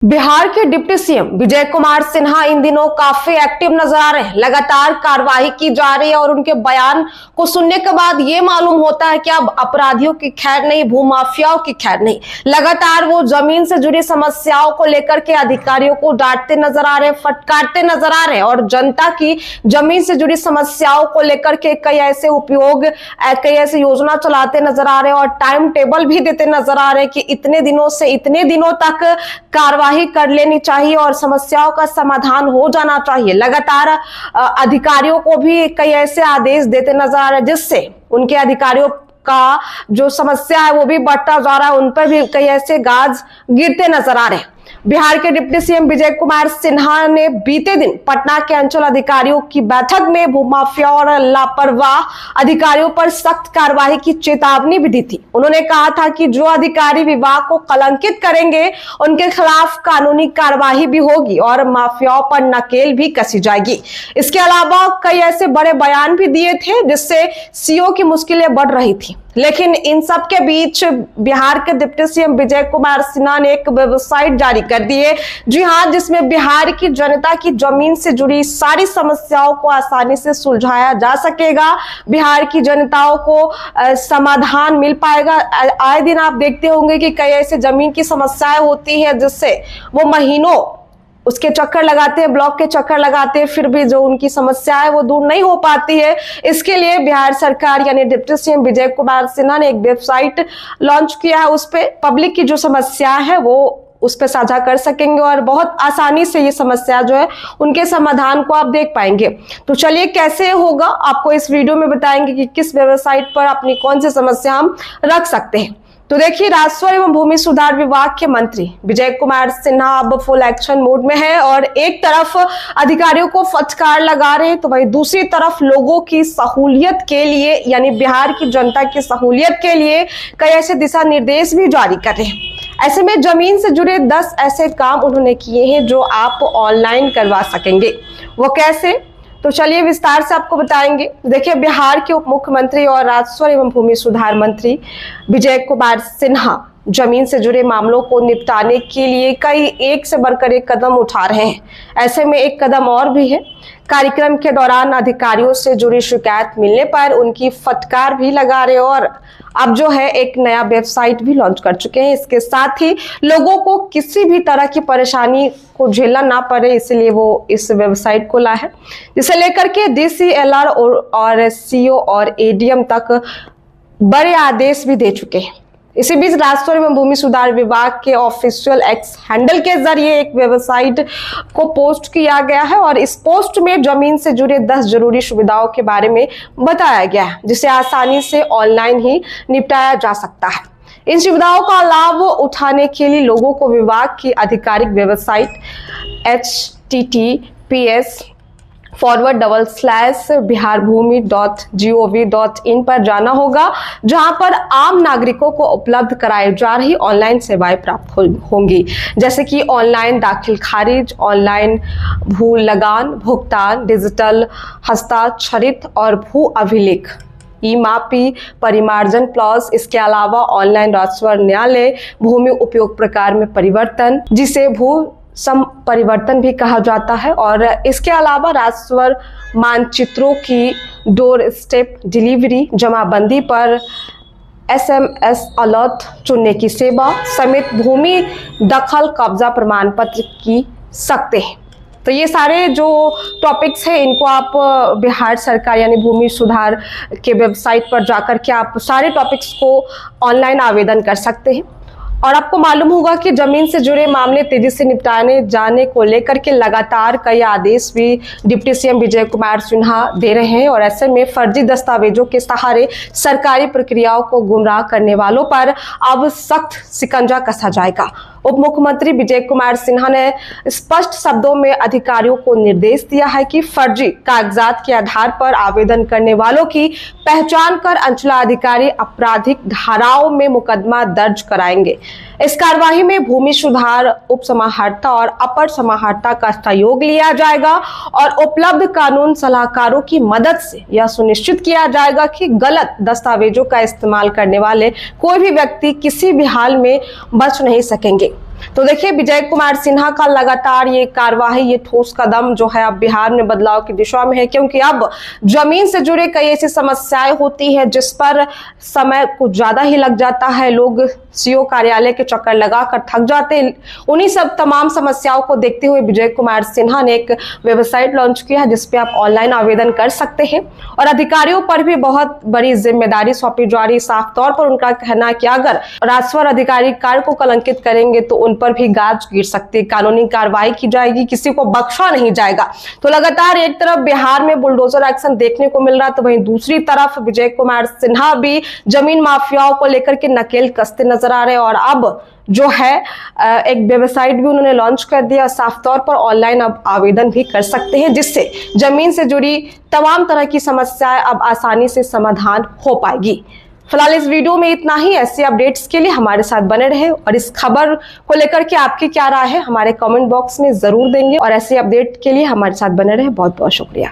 बिहार के deputy CM Vijay Kumar Sinha इन दिनों काफी एक्टिव नजर आ रहे हैं। लगातार कार्रवाई की जा रही है और उनके बयान को सुनने के बाद ये मालूम होता है कि अब अपराधियों की खैर नहीं, भूमाफियाओं की खैर नहीं। लगातार वो जमीन से जुड़ी समस्याओं को लेकर के अधिकारियों को डांटते नजर आ रहे हैं, फटकारते नजर आ रहे हैं और जनता की जमीन से जुड़ी समस्याओं को लेकर के कई ऐसे योजना चलाते नजर आ रहे हैं और टाइम टेबल भी देते नजर आ रहे हैं कि इतने दिनों से इतने दिनों तक कार्रवाई कर लेनी चाहिए और समस्याओं का समाधान हो जाना चाहिए। लगातार अधिकारियों को भी कई ऐसे आदेश देते नजर आ रहे हैं जिससे उनके अधिकारियों का जो समस्या है वो भी बढ़ता जा रहा है, उन पर भी कई ऐसे गाज गिरते नजर आ रहे हैं। बिहार के डिप्टी सीएम विजय कुमार सिन्हा ने बीते दिन पटना के अंचल अधिकारियों की बैठक में भूमाफिया और लापरवाह अधिकारियों पर सख्त कार्रवाई की चेतावनी भी दी थी। उन्होंने कहा था कि जो अधिकारी विभाग को कलंकित करेंगे उनके खिलाफ कानूनी कार्रवाई भी होगी और माफियाओं पर नकेल भी कसी जाएगी। इसके अलावा कई ऐसे बड़े बयान भी दिए थे जिससे सीओ की मुश्किलें बढ़ रही थी। लेकिन इन सब के बीच बिहार के डिप्टी सीएम विजय कुमार सिन्हा ने एक वेबसाइट जारी कर दी है, जी हां, जिसमें बिहार की जनता की जमीन से जुड़ी सारी समस्याओं को आसानी से सुलझाया जा सकेगा। बिहार की जनताओं को समाधान मिल पाएगा। आए दिन आप देखते होंगे कि कई ऐसे जमीन की समस्याएं होती है जिससे वो महीनों उसके चक्कर लगाते हैं, ब्लॉक के चक्कर लगाते हैं, फिर भी जो उनकी समस्या है वो दूर नहीं हो पाती है। इसके लिए बिहार सरकार यानी डिप्टी सीएम विजय कुमार सिन्हा ने एक वेबसाइट लॉन्च किया है। उस पे पब्लिक की जो समस्या है वो उस पर साझा कर सकेंगे और बहुत आसानी से ये समस्या जो है उनके समाधान को आप देख पाएंगे। तो चलिए कैसे होगा आपको इस वीडियो में बताएंगे कि किस वेबसाइट पर अपनी कौन सी समस्या हम रख सकते हैं। तो देखिए, राजस्व एवं भूमि सुधार विभाग के मंत्री विजय कुमार सिन्हा अब फुल एक्शन मोड में है और एक तरफ अधिकारियों को फटकार लगा रहे हैं तो वहीं दूसरी तरफ लोगों की सहूलियत के लिए यानी बिहार की जनता की सहूलियत के लिए कई ऐसे दिशा निर्देश भी जारी कर रहे हैं। ऐसे में जमीन से जुड़े 10 ऐसे काम उन्होंने किए हैं जो आप ऑनलाइन करवा सकेंगे। वो कैसे, तो चलिए विस्तार से आपको बताएंगे। देखिए, बिहार के उप मुख्यमंत्री और राजस्व एवं भूमि सुधार मंत्री विजय कुमार सिन्हा जमीन से जुड़े मामलों को निपटाने के लिए कई एक से बढ़कर एक कदम उठा रहे हैं। ऐसे में एक कदम और भी है। कार्यक्रम के दौरान अधिकारियों से जुड़ी शिकायत मिलने पर उनकी फटकार भी लगा रहे और अब जो है एक नया वेबसाइट भी लॉन्च कर चुके हैं। इसके साथ ही लोगों को किसी भी तरह की परेशानी को झेलना ना पड़े, इसलिए वो इस वेबसाइट को ला है, जिसे लेकर के DCLR और CO और ADM तक बड़े आदेश भी दे चुके हैं। इसी बीच राजस्व एवं भूमि सुधार विभाग के ऑफिशियल एक्स हैंडल के जरिए एक वेबसाइट को पोस्ट किया गया है और इस पोस्ट में जमीन से जुड़े 10 जरूरी सुविधाओं के बारे में बताया गया है जिसे आसानी से ऑनलाइन ही निपटाया जा सकता है। इन सुविधाओं का लाभ उठाने के लिए लोगों को विभाग की आधिकारिक वेबसाइट https://biharbhumi.gov.in पर जाना होगा, जहां पर आम नागरिकों को उपलब्ध कराई जा रही ऑनलाइन सेवाएं प्राप्त होंगी, जैसे कि ऑनलाइन दाखिल खारिज, ऑनलाइन भू लगान भुगतान, डिजिटल हस्ताक्षरित और भू अभिलेख, ई-मापी, परिमार्जन प्लस। इसके अलावा ऑनलाइन राजस्व न्यायालय, भूमि उपयोग प्रकार में परिवर्तन जिसे भू सम परिवर्तन भी कहा जाता है, और इसके अलावा राजस्व मानचित्रों की डोर स्टेप डिलीवरी, जमाबंदी पर SMS अलर्ट चुनने की सेवा समेत भूमि दखल कब्जा प्रमाण पत्र की सकते हैं। तो ये सारे जो टॉपिक्स हैं इनको आप बिहार सरकार यानी भूमि सुधार के वेबसाइट पर जाकर के आप सारे टॉपिक्स को ऑनलाइन आवेदन कर सकते हैं। और आपको मालूम होगा कि जमीन से जुड़े मामले तेजी से निपटाने जाने को लेकर के लगातार कई आदेश भी डिप्टी सीएम विजय कुमार सिन्हा दे रहे हैं और ऐसे में फर्जी दस्तावेजों के सहारे सरकारी प्रक्रियाओं को गुमराह करने वालों पर अब सख्त शिकंजा कसा जाएगा। उप मुख्यमंत्री विजय कुमार सिन्हा ने स्पष्ट शब्दों में अधिकारियों को निर्देश दिया है कि फर्जी कागजात के आधार पर आवेदन करने वालों की पहचान कर अंचलाधिकारी आपराधिक धाराओं में मुकदमा दर्ज कराएंगे। इस कार्यवाही में भूमि सुधार उप समाहर्ता और अपर समाहर्ता का सहयोग लिया जाएगा और उपलब्ध कानून सलाहकारों की मदद से यह सुनिश्चित किया जाएगा कि गलत दस्तावेजों का इस्तेमाल करने वाले कोई भी व्यक्ति किसी भी हाल में बच नहीं सकेंगे। तो देखिए, विजय कुमार सिन्हा का लगातार ये कार्यवाही, ये ठोस कदम जो है अब बिहार में बदलाव की दिशा में है, क्योंकि अब जमीन से जुड़े कई ऐसी समस्याएं होती है जिस पर समय कुछ ज्यादा ही लग जाता है। लोग सीओ कार्यालय के चक्कर लगाकर थक जाते हैं। उन्हीं सब तमाम समस्याओं को देखते हुए विजय कुमार सिन्हा ने एक वेबसाइट लॉन्च किया है जिसपे आप ऑनलाइन आवेदन कर सकते हैं और अधिकारियों पर भी बहुत बड़ी जिम्मेदारी सौंपी जा रही। साफ तौर पर उनका कहना है कि अगर राजस्व अधिकारी कार्य को कलंकित करेंगे तो उन पर भी गाज गिर सकती है, कानूनी कार्रवाई की जाएगी, किसी को बख्शा नहीं जाएगा। तो लगातार एक तरफ बिहार में बुलडोजर एक्शन देखने को मिल रहा, तो वहीं दूसरी तरफ विजय कुमार सिन्हा भी जमीन माफियाओं को लेकर के नकेल कसते नजर आ रहे हैं और अब जो है एक वेबसाइट भी उन्होंने लॉन्च कर दिया। साफ तौर पर ऑनलाइन अब आवेदन भी कर सकते हैं जिससे जमीन से जुड़ी तमाम तरह की समस्याएं अब आसानी से समाधान हो पाएगी। फिलहाल इस वीडियो में इतना ही। ऐसे अपडेट्स के लिए हमारे साथ बने रहे और इस खबर को लेकर के आपकी क्या राय है हमारे कमेंट बॉक्स में जरूर देंगे और ऐसे अपडेट के लिए हमारे साथ बने रहे। बहुत बहुत शुक्रिया।